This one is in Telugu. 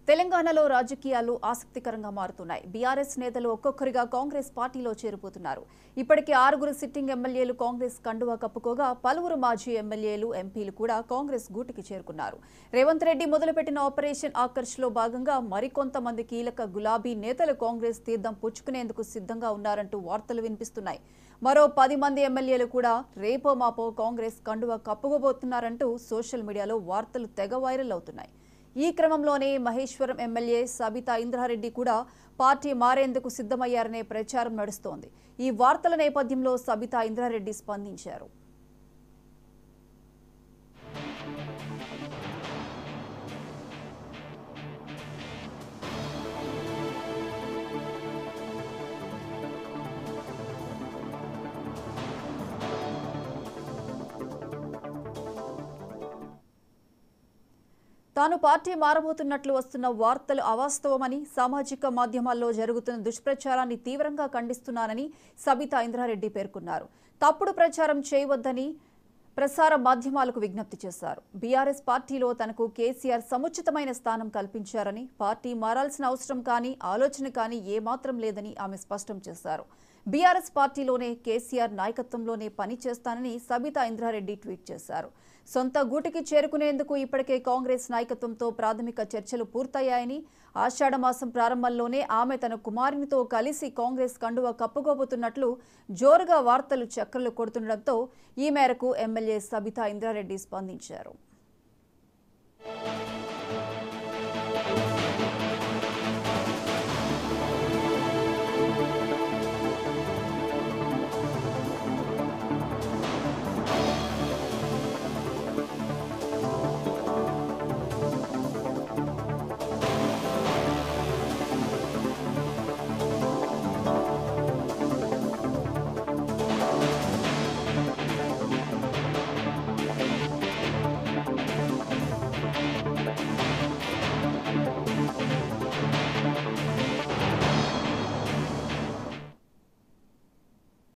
తెలంగాణలో రాజకీయాలు ఆసక్తికరంగా మారుతున్నాయి. బీఆర్ఎస్ నేతలు ఒక్కొక్కరిగా కాంగ్రెస్ పార్టీలో చేరిపోతున్నారు. ఇప్పటికే 6 సిట్టింగ్ ఎమ్మెల్యేలు కాంగ్రెస్ కండువా కప్పుకోగా పలువురు మాజీ ఎమ్మెల్యేలు, ఎంపీలు కూడా కాంగ్రెస్ గూటికి చేరుకున్నారు. రేవంత్ రెడ్డి మొదలుపెట్టిన ఆపరేషన్ ఆకర్ష్లో భాగంగా మరికొంతమంది కీలక గులాబీ నేతలు కాంగ్రెస్ తీర్థం పుచ్చుకునేందుకు సిద్ధంగా ఉన్నారంటూ వార్తలు వినిపిస్తున్నాయి. మరో 10 మంది ఎమ్మెల్యేలు కూడా రేపో మాపో కాంగ్రెస్ కండువా కప్పుకోబోతున్నారంటూ సోషల్ మీడియాలో వార్తలు తెగ వైరల్ అవుతున్నాయి. ఈ క్రమంలోనే మహేశ్వరం ఎమ్మెల్యే సబితా ఇంద్రారెడ్డి కూడా పార్టీ మారేందుకు సిద్ధమయ్యారనే ప్రచారం నడుస్తోంది. ఈ వార్తల నేపథ్యంలో సబితా ఇంద్రారెడ్డి స్పందించారు. తాను పార్టీ మారబోతున్నట్లు వస్తున్న వార్తలు అవాస్తవమని, సామాజిక మాధ్యమాల్లో జరుగుతున్న దుష్ప్రచారాన్ని తీవ్రంగా ఖండిస్తున్నానని సబితా ఇంద్రారెడ్డి పేర్కొన్నారు. తప్పుడు ప్రచారం చేయవద్దని ప్రసార మాధ్యమాలకు విజ్ఞప్తి చేశారు. బీఆర్ఎస్ పార్టీలో తనకు కేసీఆర్ సముచితమైన స్థానం కల్పించారని, పార్టీ మారాల్సిన అవసరం కానీ ఆలోచన కానీ ఏమాత్రం లేదని ఆమె స్పష్టం చేశారు. బీఆర్ఎస్ పార్టీలోనే కేసీఆర్ నాయకత్వంలోనే పని చేస్తానని సబితా ఇంద్రారెడ్డి ట్వీట్ చేశారు. సొంత గూటికి చేరుకునేందుకు ఇప్పటికే కాంగ్రెస్ నాయకత్వంతో ప్రాథమిక చర్చలు పూర్తయ్యాయని, ఆషాఢమాసం ప్రారంభంలోనే ఆమె తన కుమారునితో కలిసి కాంగ్రెస్ కండువా కప్పుకోబోతున్నట్లు జోరుగా వార్తలు చక్కర్లు కొడుతుండటంతో ఈ మేరకు ఎమ్మెల్యే సబితా ఇంద్రారెడ్డి స్పందించారు.